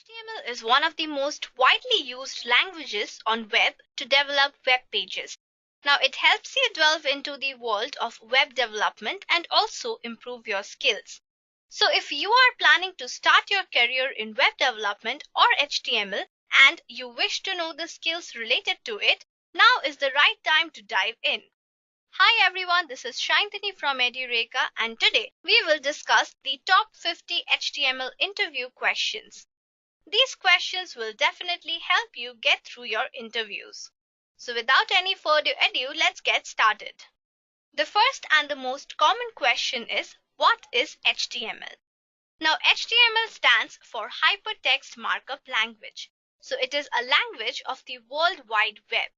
HTML is one of the most widely used languages on web to develop web pages. Now, it helps you delve into the world of web development and also improve your skills. So, if you are planning to start your career in web development or HTML and you wish to know the skills related to it, now is the right time to dive in. Hi everyone, this is Shantini from Edureka, and today we will discuss the top 50 HTML interview questions. These questions will definitely help you get through your interviews. So without any further ado, let's get started. The first and the most common question is, what is HTML? Now, HTML stands for Hypertext Markup Language. So it is a language of the World Wide Web.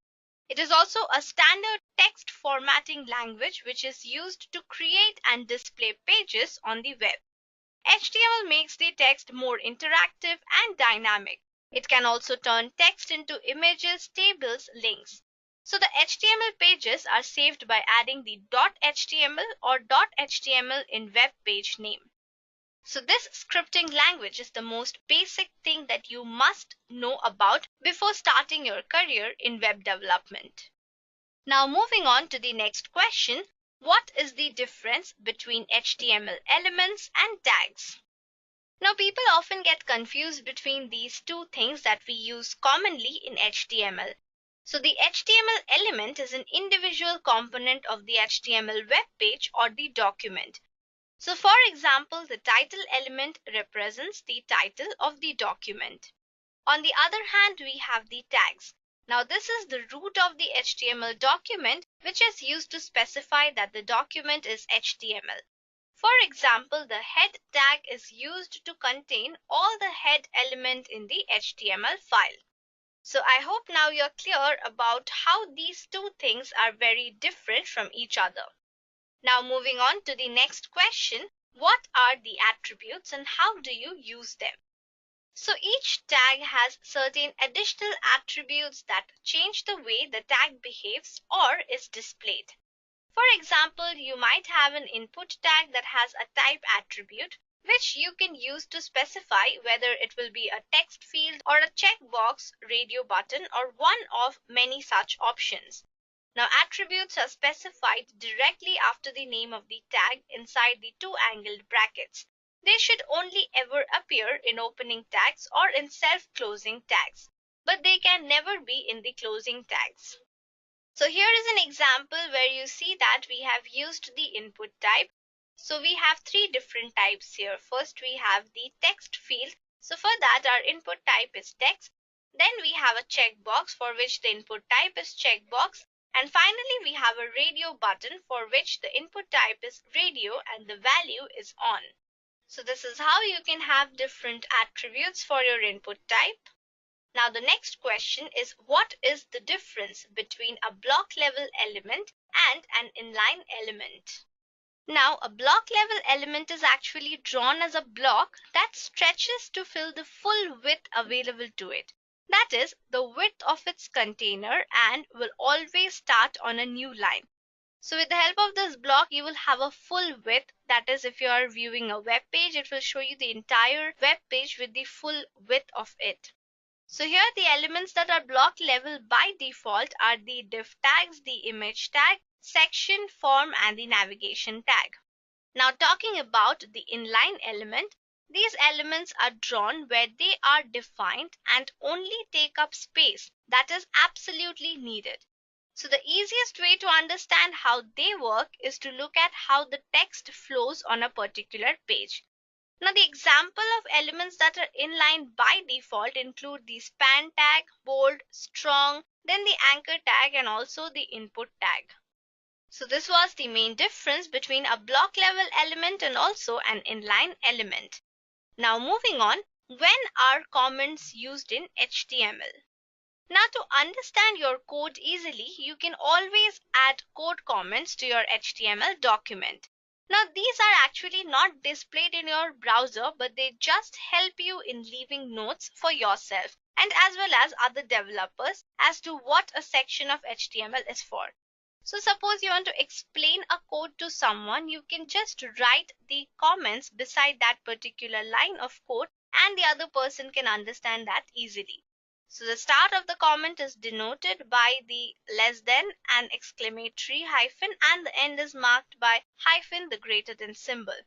It is also a standard text formatting language which is used to create and display pages on the web. HTML makes the text more interactive and dynamic. It can also turn text into images, tables, links. So the HTML pages are saved by adding the .html or .html in web page name. So this scripting language is the most basic thing that you must know about before starting your career in web development. Now moving on to the next question. What is the difference between HTML elements and tags? Now, people often get confused between these two things that we use commonly in HTML. So, the HTML element is an individual component of the HTML web page or the document. So, for example, the title element represents the title of the document. On the other hand, we have the tags. Now, this is the root of the HTML document, which is used to specify that the document is HTML. For example, the head tag is used to contain all the head element in the HTML file. So, I hope now you're clear about how these two things are very different from each other. Now, moving on to the next question, what are the attributes and how do you use them? So each tag has certain additional attributes that change the way the tag behaves or is displayed. For example, you might have an input tag that has a type attribute, which you can use to specify whether it will be a text field or a checkbox, radio button, or one of many such options. Now, attributes are specified directly after the name of the tag inside the two angled brackets. They should only ever appear in opening tags or in self-closing tags, but they can never be in the closing tags. So here is an example where you see that we have used the input type. So we have three different types here. First, we have the text field. So for that, our input type is text. Then we have a checkbox for which the input type is checkbox. And finally, we have a radio button for which the input type is radio and the value is on. So this is how you can have different attributes for your input type. Now the next question is, what is the difference between a block level element and an inline element? Now a block level element is actually drawn as a block that stretches to fill the full width available to it. That is the width of its container and will always start on a new line. So with the help of this block, you will have a full width. That is, if you are viewing a web page, it will show you the entire web page with the full width of it. So here the elements that are block level by default are the div tags, the image tag, section, form, and the navigation tag. Now talking about the inline element, these elements are drawn where they are defined and only take up space that is absolutely needed. So the easiest way to understand how they work is to look at how the text flows on a particular page. Now the example of elements that are inline by default include the span tag, bold, strong, then the anchor tag and also the input tag. So this was the main difference between a block level element and also an inline element. Now moving on, when are comments used in HTML? Now to understand your code easily, you can always add code comments to your HTML document. Now these are actually not displayed in your browser, but they just help you in leaving notes for yourself and as well as other developers as to what a section of HTML is for. So suppose you want to explain a code to someone, you can just write the comments beside that particular line of code and the other person can understand that easily. So the start of the comment is denoted by the less than and exclamatory hyphen, and the end is marked by hyphen, the greater than symbol.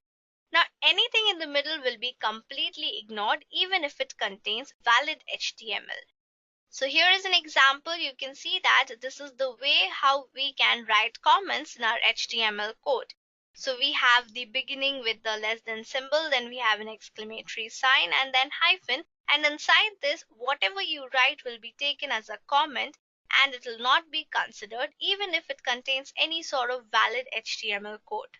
Now anything in the middle will be completely ignored even if it contains valid HTML. So here is an example. You can see that this is the way how we can write comments in our HTML code. So we have the beginning with the less than symbol, then we have an exclamatory sign and then hyphen, and inside this whatever you write will be taken as a comment and it will not be considered even if it contains any sort of valid HTML code.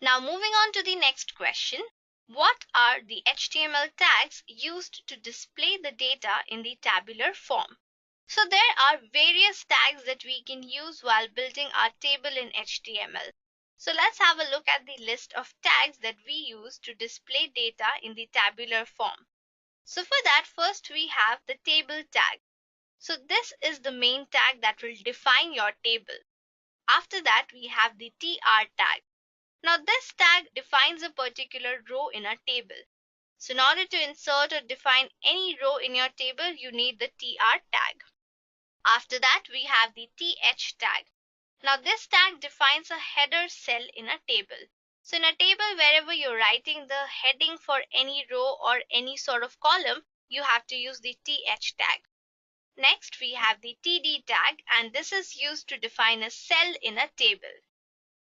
Now moving on to the next question. What are the HTML tags used to display the data in the tabular form? So there are various tags that we can use while building our table in HTML. So let's have a look at the list of tags that we use to display data in the tabular form. So for that, first we have the table tag. So this is the main tag that will define your table. After that, we have the tr tag. Now this tag defines a particular row in a table. So in order to insert or define any row in your table, you need the tr tag. After that, we have the th tag. Now this tag defines a header cell in a table. So in a table, wherever you're writing the heading for any row or any sort of column, you have to use the th tag. Next, we have the td tag, and this is used to define a cell in a table.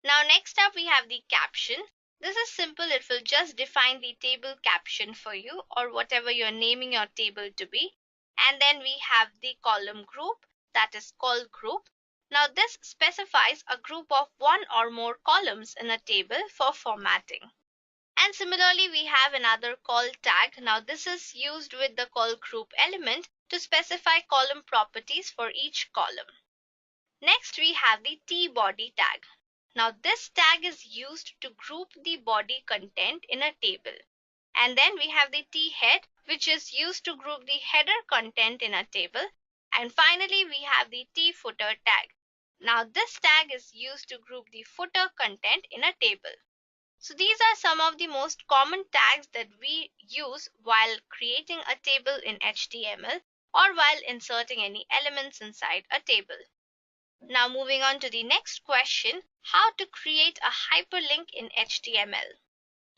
Now next up we have the caption. This is simple. It will just define the table caption for you or whatever you're naming your table to be. And then we have the column group, that is call group. Now this specifies a group of one or more columns in a table for formatting. And similarly we have another call tag. Now this is used with the call group element to specify column properties for each column. Next we have the tbody tag. Now this tag is used to group the body content in a table. And then we have the thead, which is used to group the header content in a table. And finally we have the tfooter tag. Now this tag is used to group the footer content in a table. So these are some of the most common tags that we use while creating a table in HTML or while inserting any elements inside a table. Now moving on to the next question, how to create a hyperlink in HTML.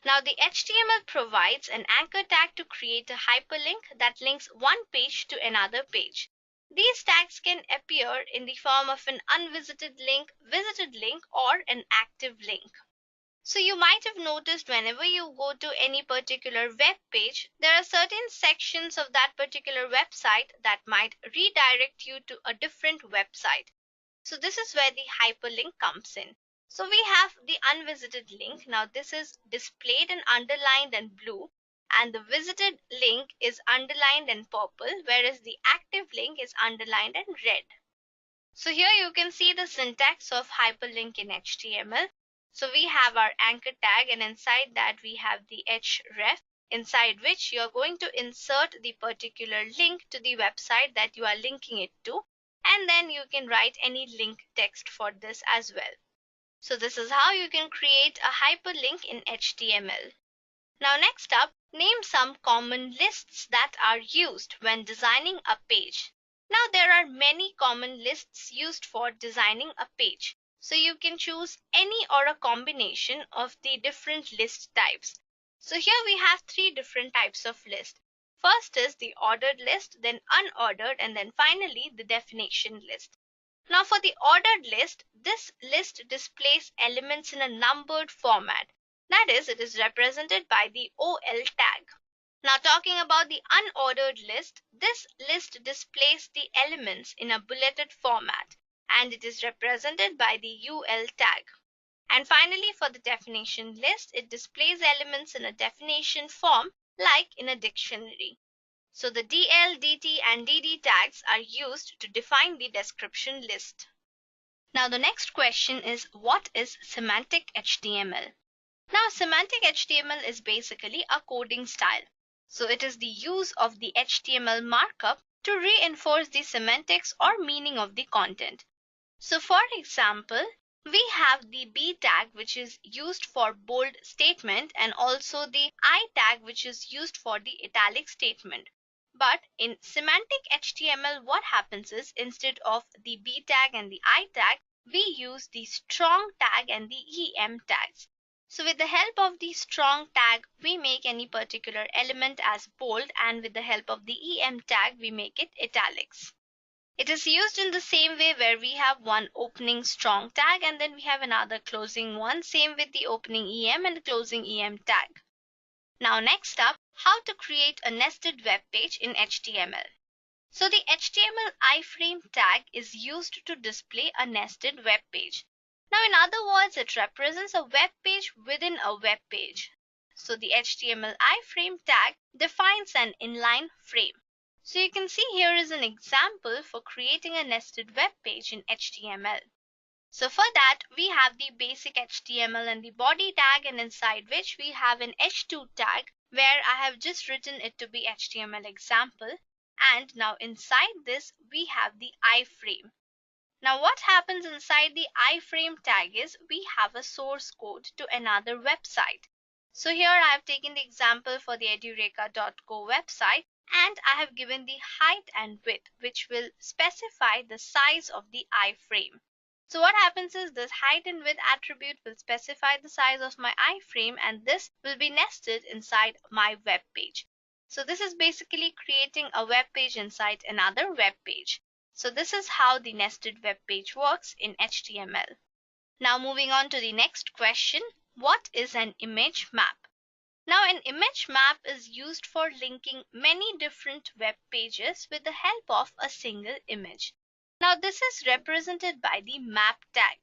Now the HTML provides an anchor tag to create a hyperlink that links one page to another page. These tags can appear in the form of an unvisited link, visited link, or an active link. So you might have noticed whenever you go to any particular web page, there are certain sections of that particular website that might redirect you to a different website. So this is where the hyperlink comes in. So we have the unvisited link. Now this is displayed and underlined in blue, and the visited link is underlined in purple, whereas the active link is underlined in red. So here you can see the syntax of hyperlink in HTML. So we have our anchor tag, and inside that we have the href, inside which you are going to insert the particular link to the website that you are linking it to. And then you can write any link text for this as well. So this is how you can create a hyperlink in HTML. Now next up, name some common lists that are used when designing a page. Now there are many common lists used for designing a page. So you can choose any or a combination of the different list types. So here we have three different types of list. First is the ordered list, then unordered, and then finally the definition list. Now for the ordered list, this list displays elements in a numbered format. That is, it is represented by the OL tag. Now talking about the unordered list, this list displays the elements in a bulleted format, and it is represented by the UL tag. And finally for the definition list, it displays elements in a definition form like in a dictionary. So the DL, DT and DD tags are used to define the description list. Now the next question is, what is semantic HTML? Now semantic HTML is basically a coding style. So it is the use of the HTML markup to reinforce the semantics or meaning of the content. So for example, We have the B tag, which is used for bold statement, and also the I tag, which is used for the italic statement. But in semantic HTML, what happens is instead of the B tag and the I tag, we use the strong tag and the EM tags. So with the help of the strong tag, we make any particular element as bold, and with the help of the EM tag, we make it italics. It is used in the same way where we have one opening strong tag and then we have another closing one, same with the opening EM and closing EM tag. Now next up, how to create a nested web page in HTML. So the HTML iframe tag is used to display a nested web page. Now in other words, it represents a web page within a web page. So the HTML iframe tag defines an inline frame. So you can see here is an example for creating a nested web page in HTML. So for that, we have the basic HTML and the body tag, and inside which we have an h2 tag where I have just written it to be HTML example. And now inside this, we have the iframe. Now what happens inside the iframe tag is we have a source code to another website. So here I have taken the example for the edureka.co website, and I have given the height and width, which will specify the size of the iframe. So what happens is this height and width attribute will specify the size of my iframe, and this will be nested inside my web page. So this is basically creating a web page inside another web page. So this is how the nested web page works in HTML. Now moving on to the next question, what is an image map? Now an image map is used for linking many different web pages with the help of a single image. Now this is represented by the map tag.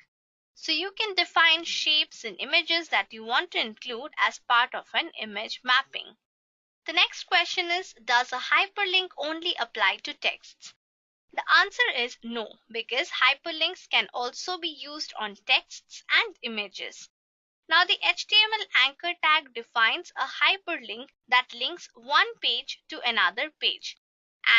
So you can define shapes and images that you want to include as part of an image mapping. The next question is, does a hyperlink only apply to texts? The answer is no, because hyperlinks can also be used on texts and images. Now the HTML anchor tag defines a hyperlink that links one page to another page.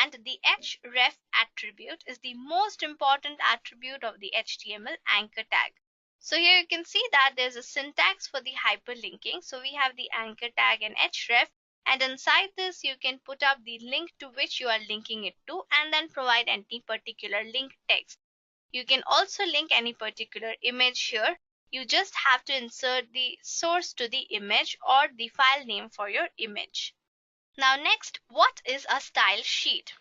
And the href attribute is the most important attribute of the HTML anchor tag. So here you can see that there's a syntax for the hyperlinking. So we have the anchor tag and href, and inside this you can put up the link to which you are linking it to and then provide any particular link text. You can also link any particular image here. You just have to insert the source to the image or the file name for your image. Now next, what is a style sheet?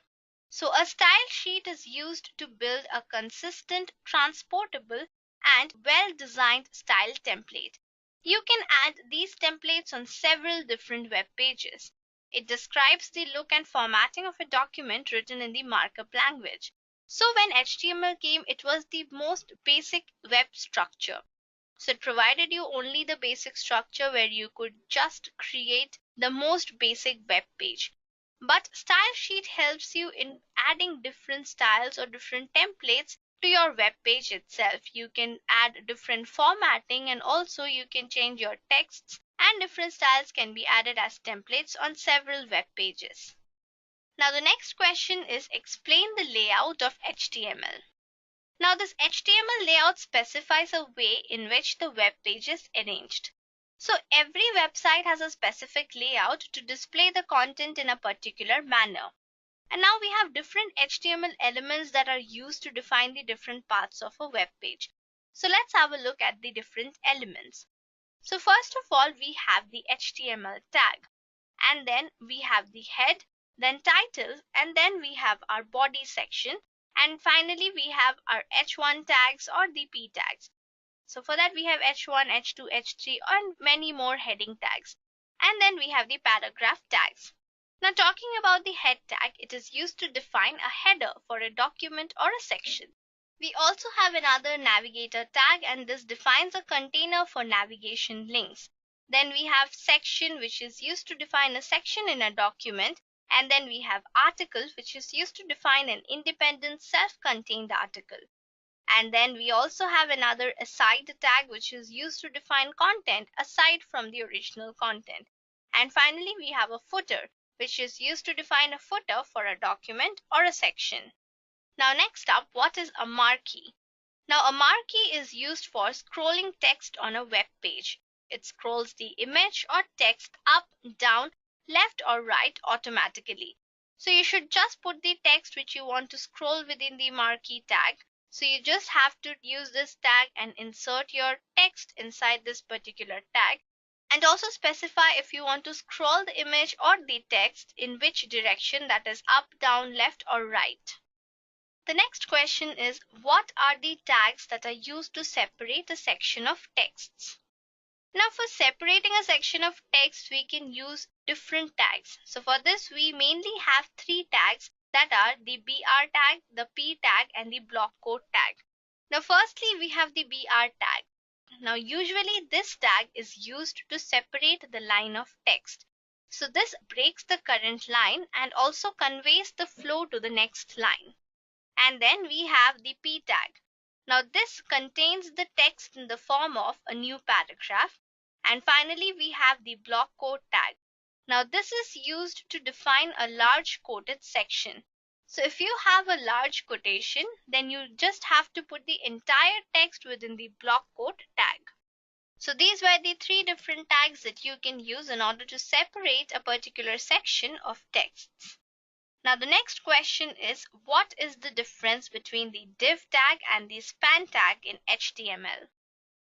So a style sheet is used to build a consistent, transportable, and well-designed style template. You can add these templates on several different web pages. It describes the look and formatting of a document written in the markup language. So when HTML came, it was the most basic web structure. So it provided you only the basic structure where you could just create the most basic web page. But style sheet helps you in adding different styles or different templates to your web page itself. You can add different formatting, and also you can change your texts, and different styles can be added as templates on several web pages. Now the next question is, explain the layout of HTML. Now this HTML layout specifies a way in which the web page is arranged. So every website has a specific layout to display the content in a particular manner. And now we have different HTML elements that are used to define the different parts of a web page. So let's have a look at the different elements. So first of all, we have the HTML tag, and then we have the head, then title, and then we have our body section. And finally, we have our h1 tags or the p tags. So for that, we have h1, h2, h3, and many more heading tags. And then we have the paragraph tags. Now talking about the head tag, it is used to define a header for a document or a section. We also have another navigator tag, and this defines a container for navigation links. Then we have section, which is used to define a section in a document. And then we have article, which is used to define an independent self-contained article. And then we also have another aside tag, which is used to define content aside from the original content. And finally, we have a footer, which is used to define a footer for a document or a section. Now next up, what is a marquee? Now, a marquee is used for scrolling text on a web page. It scrolls the image or text up, down, left or right automatically. So you should just put the text which you want to scroll within the marquee tag. So you just have to use this tag and insert your text inside this particular tag, and also specify if you want to scroll the image or the text in which direction, that is up, down, left or right. The next question is, what are the tags that are used to separate a section of texts? Now, for separating a section of text, we can use different tags. So for this, we mainly have three tags, that are the BR tag, the P tag, and the block quote tag. Now, firstly, we have the BR tag. Now, usually this tag is used to separate the line of text. So this breaks the current line and also conveys the flow to the next line. And then we have the P tag. Now this contains the text in the form of a new paragraph. And finally we have the block quote tag. Now this is used to define a large quoted section. So if you have a large quotation, then you just have to put the entire text within the block quote tag. So these were the three different tags that you can use in order to separate a particular section of texts. Now the next question is, what is the difference between the div tag and the span tag in HTML?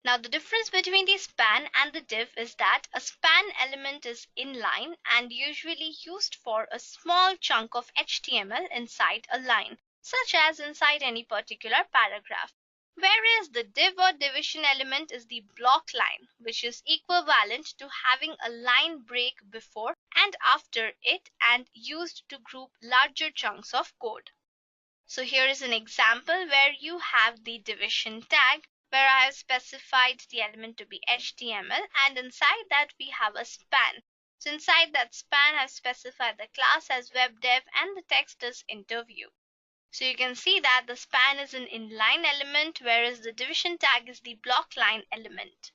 Now the difference between the span and the div is that a span element is inline and usually used for a small chunk of HTML inside a line, such as inside any particular paragraph. Whereas the div or division element is the block line, which is equivalent to having a line break before and after it and used to group larger chunks of code. So here is an example where you have the division tag, where I have specified the element to be HTML, and inside that we have a span. So inside that span I have specified the class as webdev and the text is interview. So you can see that the span is an inline element, whereas the division tag is the block line element.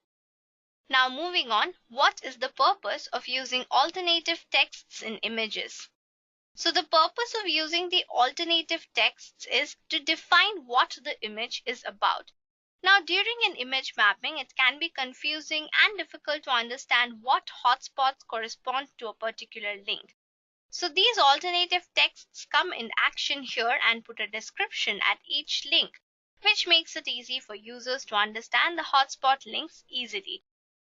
Now moving on, what is the purpose of using alternative texts in images? So the purpose of using the alternative texts is to define what the image is about. Now during an image mapping, it can be confusing and difficult to understand what hotspots correspond to a particular link. So these alternative texts come in action here and put a description at each link, which makes it easy for users to understand the hotspot links easily.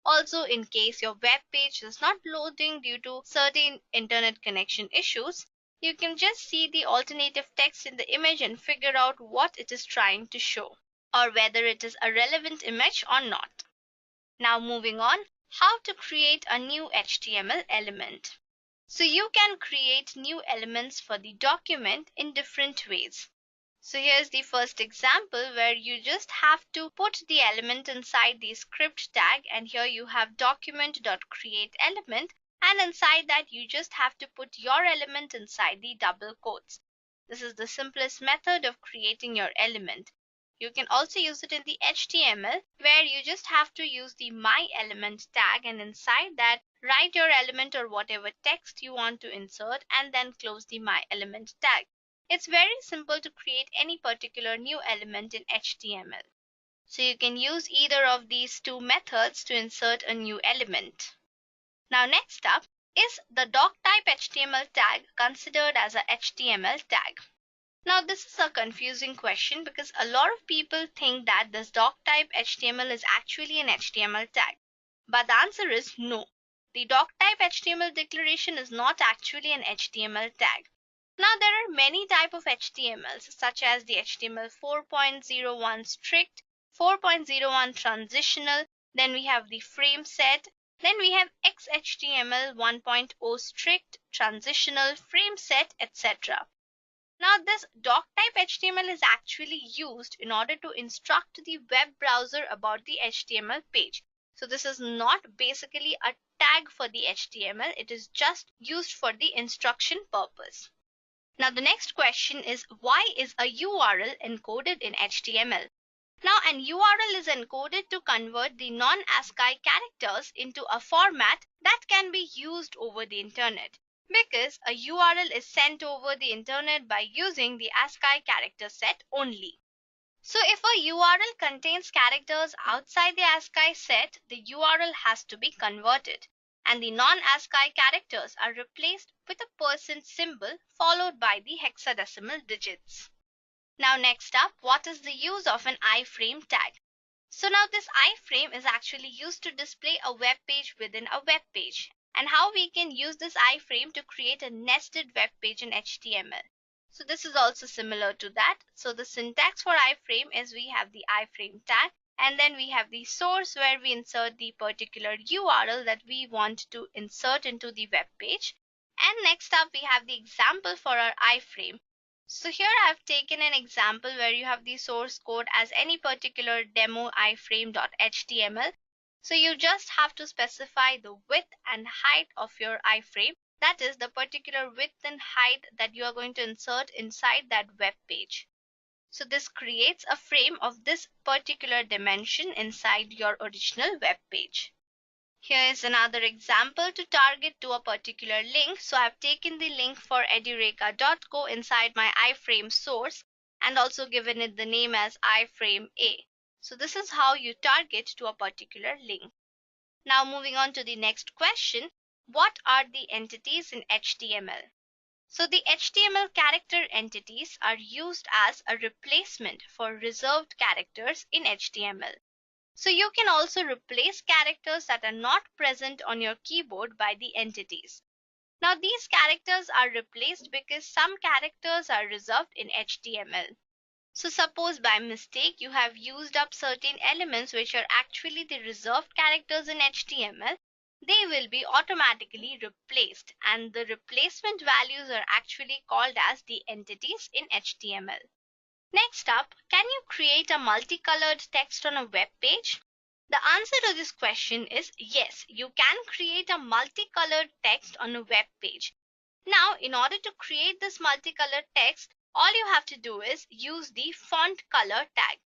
Also, in case your web page is not loading due to certain internet connection issues, you can just see the alternative text in the image and figure out what it is trying to show, or whether it is a relevant image or not. Now moving on, how to create a new HTML element. So you can create new elements for the document in different ways. So here's the first example where you just have to put the element inside the script tag, and here you have document.createElement, and inside that you just have to put your element inside the double quotes. This is the simplest method of creating your element. You can also use it in the HTML, where you just have to use the myElement tag, and inside that write your element or whatever text you want to insert and then close the myElement tag. It's very simple to create any particular new element in HTML. So you can use either of these two methods to insert a new element. Now next up, is the doctype HTML tag considered as a HTML tag? Now this is a confusing question because a lot of people think that this doctype HTML is actually an HTML tag. But the answer is no. The doctype HTML declaration is not actually an HTML tag. Now there are many types of HTMLs, such as the HTML 4.01 strict, 4.01 transitional, then we have the frame set, then we have XHTML 1.0 strict, transitional, frame set, etc. Now this doctype HTML is actually used in order to instruct the web browser about the HTML page. So this is not basically a tag for the HTML, it is just used for the instruction purpose. Now the next question is, why is a URL encoded in HTML? Now an URL is encoded to convert the non-ASCII characters into a format that can be used over the internet, because a URL is sent over the internet by using the ASCII character set only. So if a URL contains characters outside the ASCII set, the URL has to be converted, and the non-ASCII characters are replaced with a percent symbol followed by the hexadecimal digits. Now next up, what is the use of an iframe tag? So now this iframe is actually used to display a web page within a web page, and how we can use this iframe to create a nested web page in HTML. So this is also similar to that. So the syntax for iframe is we have the iframe tag, and then we have the source where we insert the particular URL that we want to insert into the web page. And next up, we have the example for our iframe. So here I've taken an example where you have the source code as any particular demo iframe.html. So you just have to specify the width and height of your iframe. That is the particular width and height that you are going to insert inside that web page. So this creates a frame of this particular dimension inside your original web page. Here is another example to target to a particular link. So I've taken the link for edureka.co inside my iframe source and also given it the name as iframe A. So this is how you target to a particular link. Now moving on to the next question. What are the entities in HTML? So the HTML character entities are used as a replacement for reserved characters in HTML. So you can also replace characters that are not present on your keyboard by the entities. Now these characters are replaced because some characters are reserved in HTML. So suppose by mistake you have used up certain elements which are actually the reserved characters in HTML, they will be automatically replaced, and the replacement values are actually called as the entities in HTML. Next up, can you create a multicolored text on a web page? The answer to this question is yes, you can create a multicolored text on a web page. Now, in order to create this multicolored text, all you have to do is use the font color tag.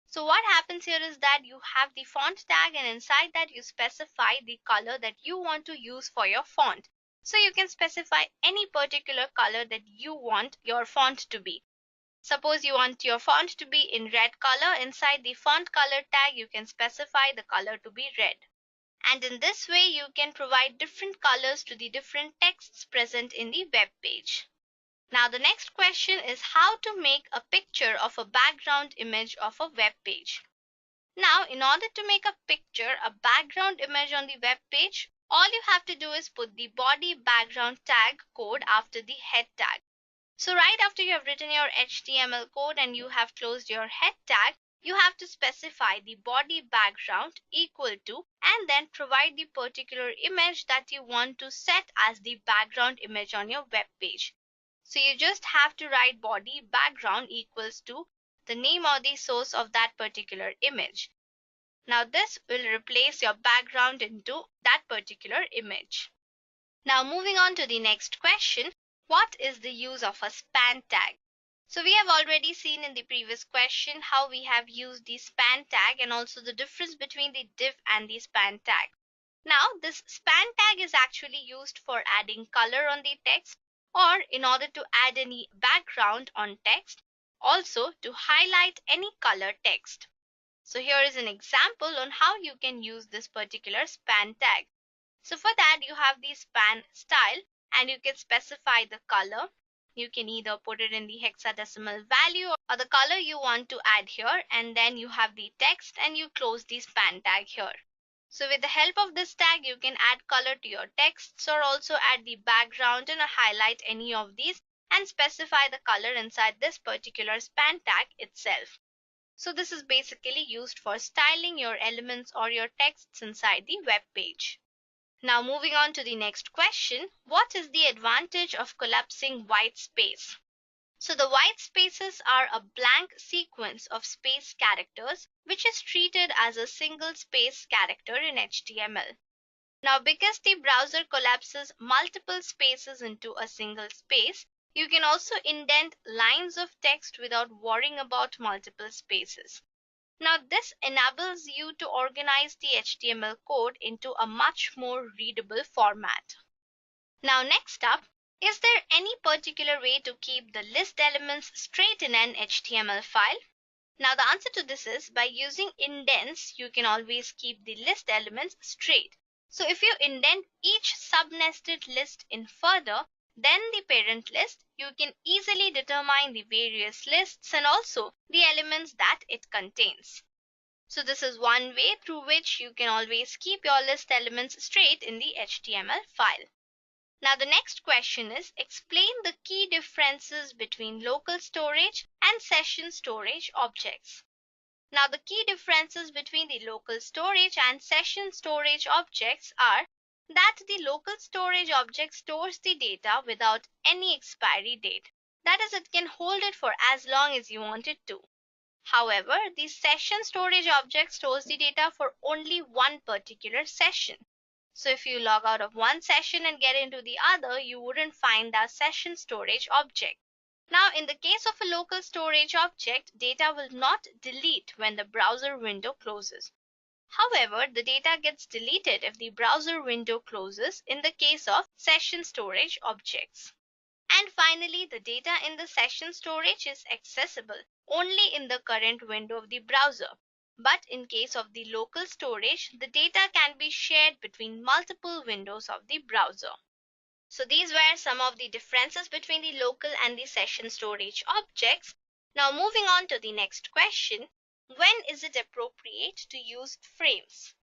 So what happens here is that you have the font tag, and inside that you specify the color that you want to use for your font. So you can specify any particular color that you want your font to be. Suppose you want your font to be in red color. Inside the font color tag, you can specify the color to be red. And in this way, you can provide different colors to the different texts present in the web page. Now the next question is how to make a picture of a background image of a web page. Now, in order to make a picture, a background image on the web page, all you have to do is put the body background tag code after the head tag. So right after you have written your HTML code and you have closed your head tag, you have to specify the body background equal to and then provide the particular image that you want to set as the background image on your web page. So you just have to write body background equals to the name or the source of that particular image. Now this will replace your background into that particular image. Now moving on to the next question. What is the use of a span tag? So we have already seen in the previous question how we have used the span tag and also the difference between the div and the span tag. Now this span tag is actually used for adding color on the text or in order to add any background on text, also to highlight any color text. So here is an example on how you can use this particular span tag. So for that you have the span style and you can specify the color. You can either put it in the hexadecimal value or the color you want to add here, and then you have the text and you close the span tag here. So with the help of this tag you can add color to your texts or also add the background and highlight any of these and specify the color inside this particular span tag itself. So this is basically used for styling your elements or your texts inside the web page. Now moving on to the next question, what is the advantage of collapsing white space? So the white spaces are a blank sequence of space characters which is treated as a single space character in HTML. Now because the browser collapses multiple spaces into a single space, you can also indent lines of text without worrying about multiple spaces. Now this enables you to organize the HTML code into a much more readable format. Now next up, is there any particular way to keep the list elements straight in an HTML file? Now the answer to this is by using indents, you can always keep the list elements straight. So if you indent each sub-nested list in further than the parent list, you can easily determine the various lists and also the elements that it contains. So this is one way through which you can always keep your list elements straight in the HTML file. Now the next question is, explain the key differences between local storage and session storage objects. Now the key differences between the local storage and session storage objects are that the local storage object stores the data without any expiry date. That is, it can hold it for as long as you want it to. However, the session storage object stores the data for only one particular session. So if you log out of one session and get into the other, you wouldn't find that session storage object. Now, in the case of a local storage object, data will not delete when the browser window closes. However, the data gets deleted if the browser window closes in the case of session storage objects. And finally, the data in the session storage is accessible only in the current window of the browser. But in case of the local storage, the data can be shared between multiple windows of the browser. So these were some of the differences between the local and the session storage objects. Now moving on to the next question, when is it appropriate to use frames?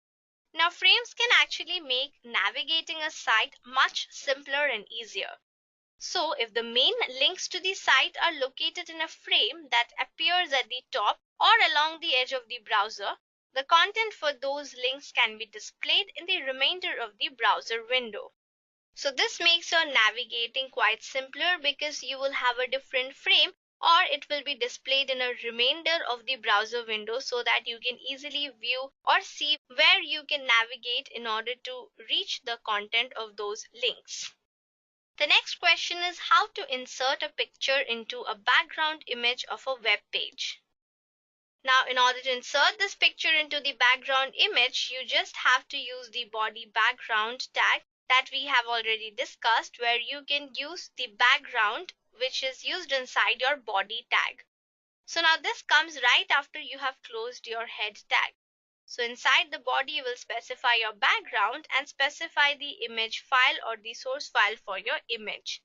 Now frames can actually make navigating a site much simpler and easier. So if the main links to the site are located in a frame that appears at the top or along the edge of the browser, the content for those links can be displayed in the remainder of the browser window. So this makes your navigating quite simpler because you will have a different frame or it will be displayed in a remainder of the browser window so that you can easily view or see where you can navigate in order to reach the content of those links. The next question is how to insert a picture into a background image of a web page. Now, in order to insert this picture into the background image, you just have to use the body background tag that we have already discussed, where you can use the background which is used inside your body tag. So now this comes right after you have closed your head tag. So inside the body, you will specify your background and specify the image file or the source file for your image.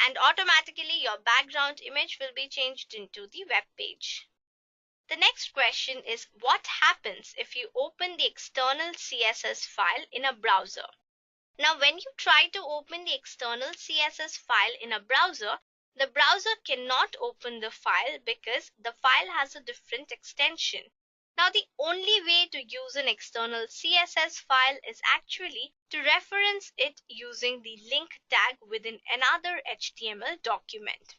And automatically your background image will be changed into the web page. The next question is what happens if you open the external CSS file in a browser? Now when you try to open the external CSS file in a browser, the browser cannot open the file because the file has a different extension. Now the only way to use an external CSS file is actually to reference it using the link tag within another HTML document.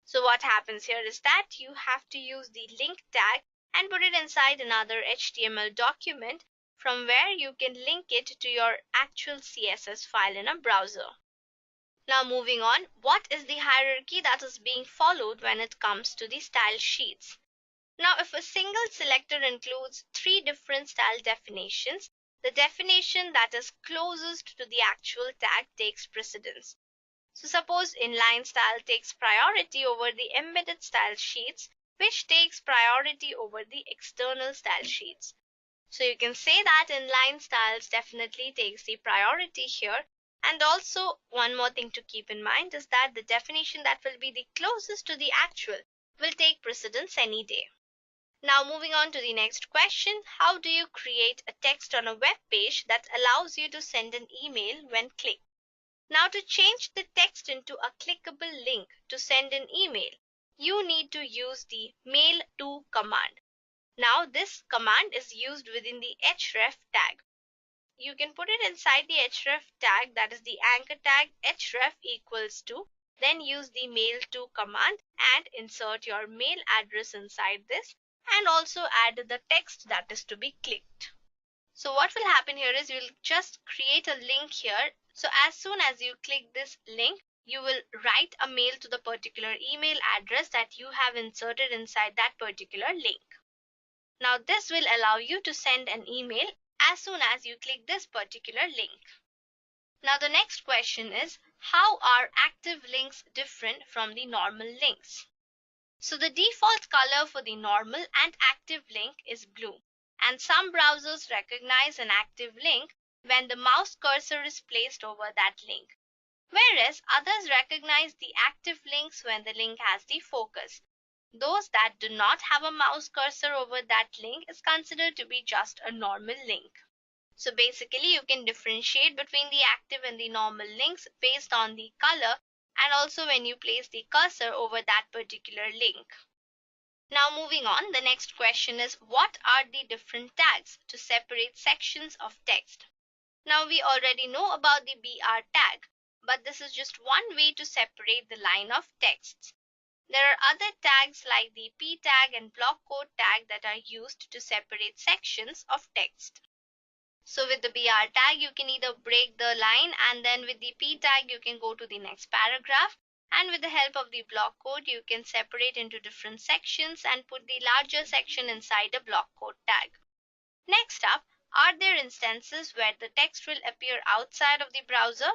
So what happens here is that you have to use the link tag and put it inside another HTML document from where you can link it to your actual CSS file in a browser. Now moving on, what is the hierarchy that is being followed when it comes to the style sheets? Now, if a single selector includes 3 different style definitions, the definition that is closest to the actual tag takes precedence. So suppose inline style takes priority over the embedded style sheets, which takes priority over the external style sheets. So you can say that inline styles definitely takes the priority here. And also one more thing to keep in mind is that the definition that will be the closest to the actual will take precedence any day. Now moving on to the next question, how do you create a text on a web page that allows you to send an email when clicked? Now to change the text into a clickable link to send an email, you need to use the mail to command. Now this command is used within the href tag. You can put it inside the href tag, that is the anchor tag href equals to, then use the mail to command and insert your mail address inside this and also add the text that is to be clicked. So what will happen here is you'll just create a link here. So as soon as you click this link, you will write a mail to the particular email address that you have inserted inside that particular link. Now this will allow you to send an email as soon as you click this particular link. Now the next question is, how are active links different from the normal links? So the default color for the normal and active link is blue, and some browsers recognize an active link when the mouse cursor is placed over that link, whereas others recognize the active links when the link has the focus. Those that do not have a mouse cursor over that link is considered to be just a normal link. So basically you can differentiate between the active and the normal links based on the color and also when you place the cursor over that particular link. Now moving on, the next question is, what are the different tags to separate sections of text? Now we already know about the BR tag, but this is just one way to separate the line of texts. There are other tags like the P tag and block quote tag that are used to separate sections of text. So with the BR tag, you can either break the line, and then with the P tag, you can go to the next paragraph. And with the help of the block quote, you can separate into different sections and put the larger section inside a block quote tag. Next up, are there instances where the text will appear outside of the browser?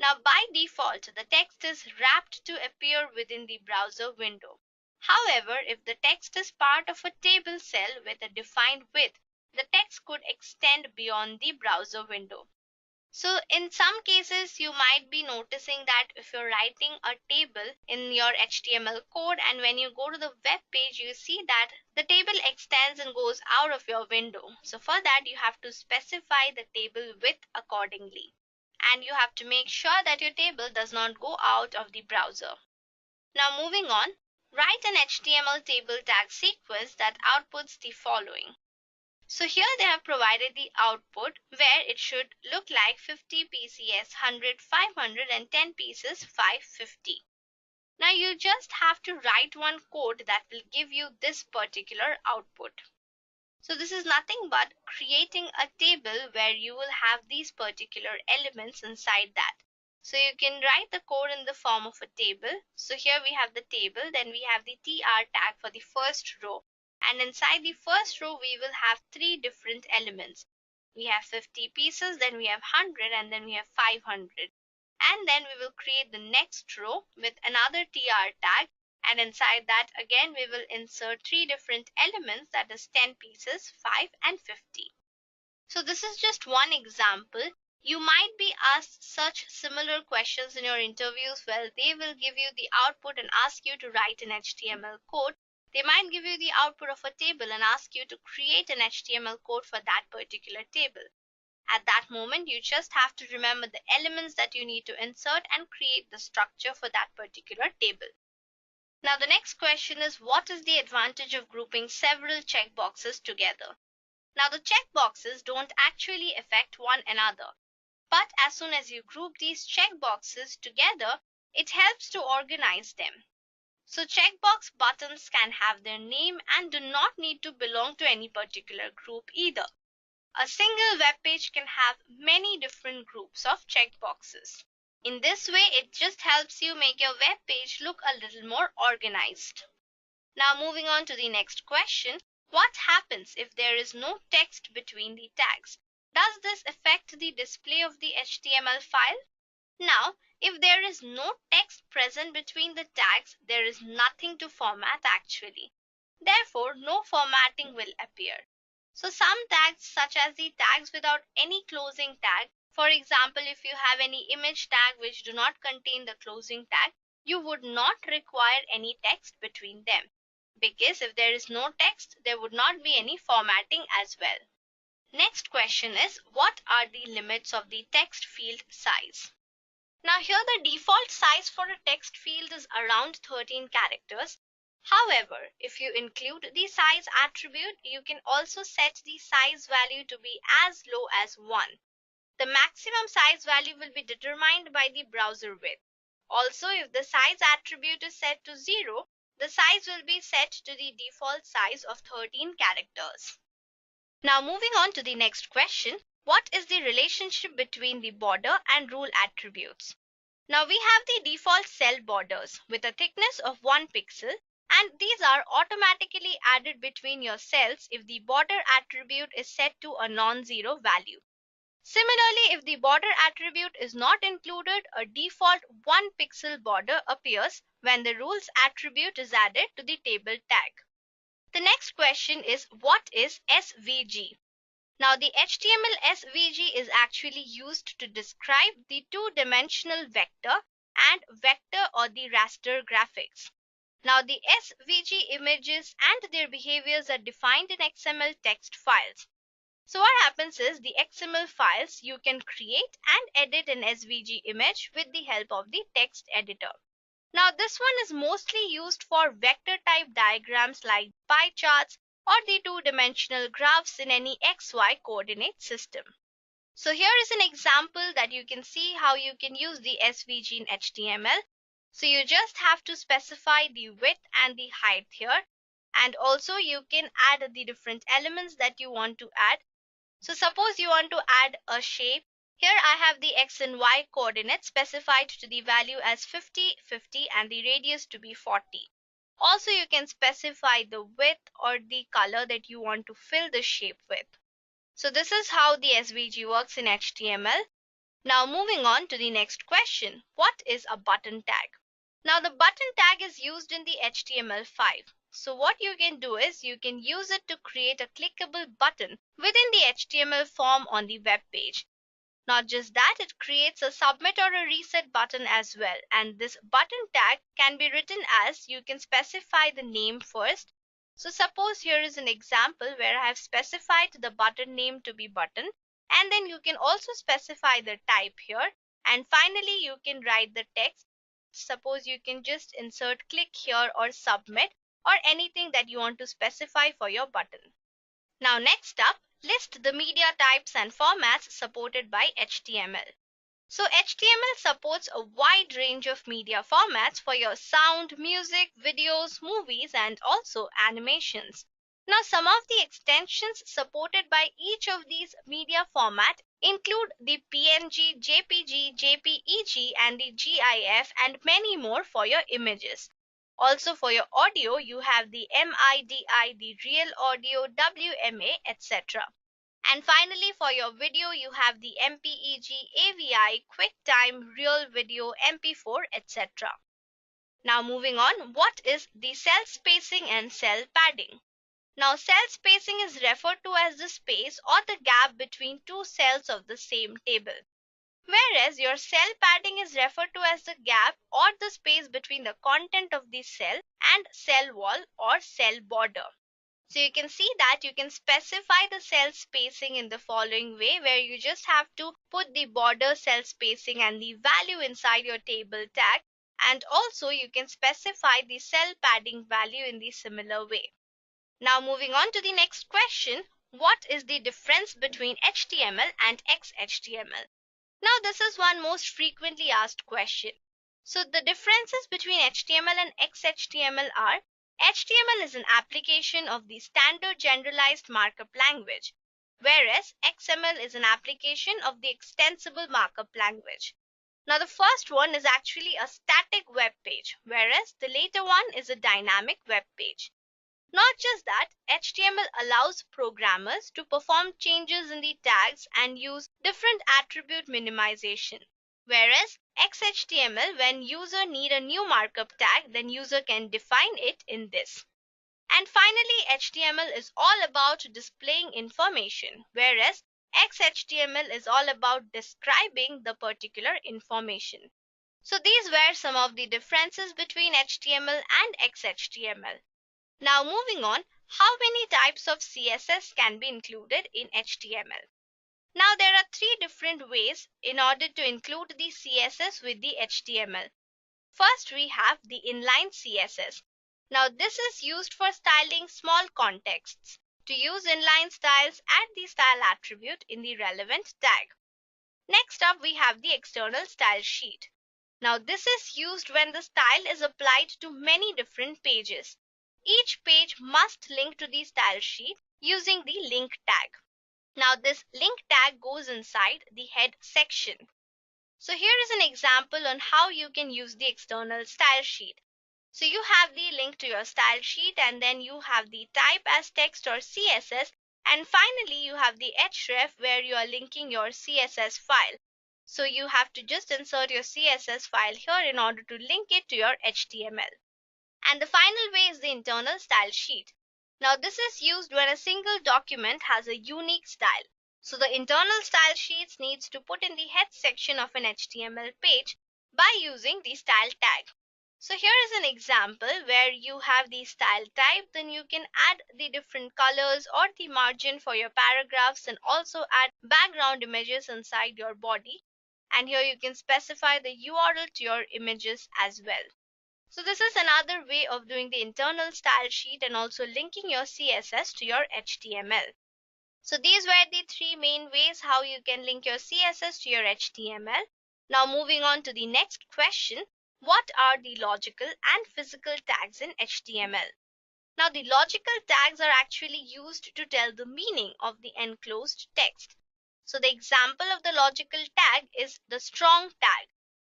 Now by default, the text is wrapped to appear within the browser window. However, if the text is part of a table cell with a defined width, the text could extend beyond the browser window. So in some cases, you might be noticing that if you're writing a table in your HTML code and when you go to the web page, you see that the table extends and goes out of your window. So for that, you have to specify the table width accordingly. And you have to make sure that your table does not go out of the browser. Now moving on, write an HTML table tag sequence that outputs the following. So here they have provided the output where it should look like 50 PCS 100 500 and 10 pieces 550. Now you just have to write one code that will give you this particular output. So this is nothing but creating a table where you will have these particular elements inside that. So you can write the code in the form of a table. So here we have the table, then we have the TR tag for the first row. And inside the first row, we will have three different elements. We have 50 pieces, then we have 100, and then we have 500. And then we will create the next row with another TR tag. And inside that, again, we will insert three different elements, that is 10 pieces, 5 and 50. So this is just one example. You might be asked such similar questions in your interviews where they will give you the output and ask you to write an HTML code. They might give you the output of a table and ask you to create an HTML code for that particular table. At that moment, you just have to remember the elements that you need to insert and create the structure for that particular table. Now the next question is, what is the advantage of grouping several checkboxes together? Now the checkboxes don't actually affect one another, but as soon as you group these checkboxes together, it helps to organize them. So checkbox buttons can have their name and do not need to belong to any particular group either. A single web page can have many different groups of checkboxes. In this way, it just helps you make your web page look a little more organized. Now moving on to the next question, what happens if there is no text between the tags? Does this affect the display of the HTML file? Now, if there is no text present between the tags, there is nothing to format actually. Therefore, no formatting will appear. So some tags, such as the tags without any closing tag, for example, if you have any image tag which do not contain the closing tag, you would not require any text between them. Because if there is no text, there would not be any formatting as well. Next question is, what are the limits of the text field size? Now here the default size for a text field is around 13 characters. However, if you include the size attribute, you can also set the size value to be as low as 1. The maximum size value will be determined by the browser width. Also, if the size attribute is set to 0, the size will be set to the default size of 13 characters. Now moving on to the next question, what is the relationship between the border and rule attributes? Now we have the default cell borders with a thickness of 1 pixel, and these are automatically added between your cells if the border attribute is set to a non-zero value. Similarly, if the border attribute is not included, a default 1 pixel border appears when the rules attribute is added to the table tag. The next question is, what is SVG? Now, the HTML SVG is actually used to describe the two-dimensional vector and vector or the raster graphics. Now, the SVG images and their behaviors are defined in XML text files. So what happens is, the XML files you can create and edit an SVG image with the help of the text editor. Now, this one is mostly used for vector type diagrams like pie charts or the two-dimensional graphs in any XY coordinate system. So here is an example that you can see how you can use the SVG in HTML. So you just have to specify the width and the height here, and also you can add the different elements that you want to add. So suppose you want to add a shape. Here I have the X and Y coordinates specified to the value as 50, 50 and the radius to be 40. Also, you can specify the width or the color that you want to fill the shape with. So this is how the SVG works in HTML. Now moving on to the next question. What is a button tag? Now the button tag is used in the HTML5. So what you can do is you can use it to create a clickable button within the HTML form on the web page. Not just that, it creates a submit or a reset button as well. And this button tag can be written as, you can specify the name first. So suppose here is an example where I have specified the button name to be button, and then you can also specify the type here, and finally you can write the text. Suppose you can just insert click here or submit or anything that you want to specify for your button. Now next up, list the media types and formats supported by HTML. So HTML supports a wide range of media formats for your sound, music, videos, movies, and also animations. Now some of the extensions supported by each of these media formats include the PNG, JPG, JPEG, and the GIF, and many more for your images. Also for your audio, you have the MIDI, the real audio, WMA, etc. And finally, for your video, you have the MPEG, AVI, QuickTime, Real Video, MP4, etc. Now moving on, what is the cell spacing and cell padding? Now cell spacing is referred to as the space or the gap between two cells of the same table, whereas your cell padding is referred to as the gap or the space between the content of the cell and cell wall or cell border. So you can see that you can specify the cell spacing in the following way, where you just have to put the border cell spacing and the value inside your table tag, and also you can specify the cell padding value in the similar way. Now moving on to the next question, what is the difference between HTML and XHTML? Now this is one most frequently asked question. So the differences between HTML and XHTML are, HTML is an application of the standard generalized markup language, whereas XML is an application of the extensible markup language. Now the first one is actually a static web page, whereas the later one is a dynamic web page. Not just that, HTML allows programmers to perform changes in the tags and use different attribute minimization. Whereas XHTML, when user need a new markup tag, then user can define it in this. And finally, HTML is all about displaying information, whereas XHTML is all about describing the particular information. So these were some of the differences between HTML and XHTML. Now moving on, how many types of CSS can be included in HTML? Now there are three different ways in order to include the CSS with the HTML. First we have the inline CSS. Now this is used for styling small contexts. To use inline styles, add the style attribute in the relevant tag. Next up we have the external style sheet. Now this is used when the style is applied to many different pages. Each page must link to the style sheet using the link tag. Now this link tag goes inside the head section. So here is an example on how you can use the external style sheet. So you have the link to your style sheet, and then you have the type as text or CSS, And finally, you have the href where you are linking your CSS file. So you have to just insert your CSS file here in order to link it to your HTML. And the final way is the internal style sheet. Now this is used when a single document has a unique style. So the internal style sheets needs to put in the head section of an HTML page by using the style tag. So here is an example where you have the style type, then you can add the different colors or the margin for your paragraphs and also add background images inside your body. And here you can specify the URL to your images as well. So this is another way of doing the internal style sheet and also linking your CSS to your HTML. So these were the three main ways how you can link your CSS to your HTML. Now moving on to the next question. What are the logical and physical tags in HTML? Now the logical tags are actually used to tell the meaning of the enclosed text. So the example of the logical tag is the strong tag.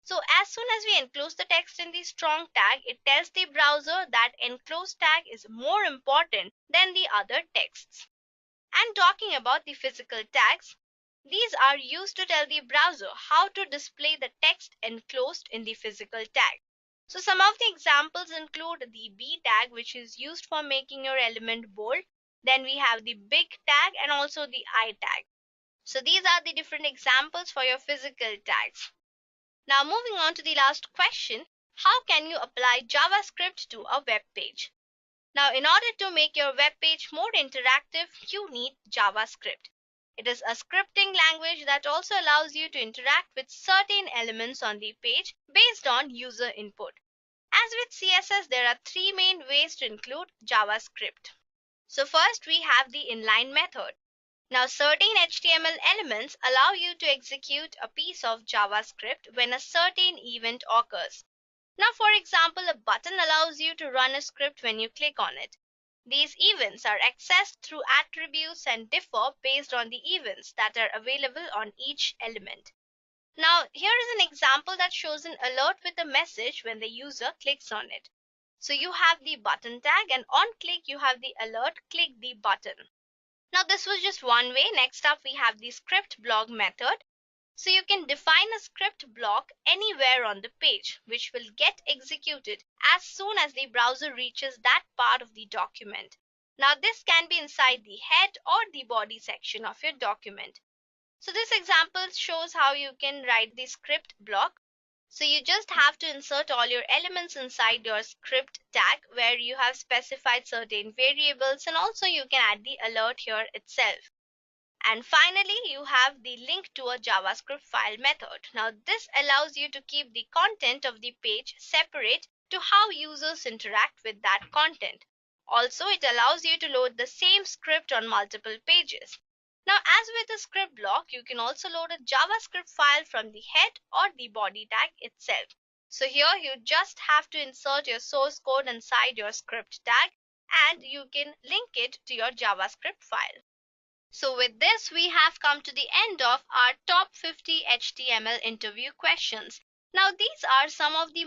So as soon as we enclose the text in the strong tag, it tells the browser that enclosed tag is more important than the other texts. And talking about the physical tags, these are used to tell the browser how to display the text enclosed in the physical tag. So some of the examples include the B tag, which is used for making your element bold. Then we have the big tag and also the I tag. So these are the different examples for your physical tags. Now moving on to the last question, how can you apply JavaScript to a web page? Now in order to make your web page more interactive, you need JavaScript. It is a scripting language that also allows you to interact with certain elements on the page based on user input. As with CSS, there are three main ways to include JavaScript. So first we have the inline method. Now certain HTML elements allow you to execute a piece of JavaScript when a certain event occurs. Now for example, a button allows you to run a script when you click on it. These events are accessed through attributes and differ based on the events that are available on each element. Now here is an example that shows an alert with a message when the user clicks on it. So you have the button tag and on click you have the alert, click the button. Now this was just one way. Next up we have the script block method. So you can define a script block anywhere on the page, which will get executed as soon as the browser reaches that part of the document. Now this can be inside the head or the body section of your document. So this example shows how you can write the script block. So you just have to insert all your elements inside your script tag where you have specified certain variables, and also you can add the alert here itself. And finally, you have the link to a JavaScript file method. Now this allows you to keep the content of the page separate to how users interact with that content. Also, it allows you to load the same script on multiple pages. Now, as with a script block, you can also load a JavaScript file from the head or the body tag itself. So here you just have to insert your source code inside your script tag and you can link it to your JavaScript file. So with this, we have come to the end of our top 50 HTML interview questions. Now these are some of the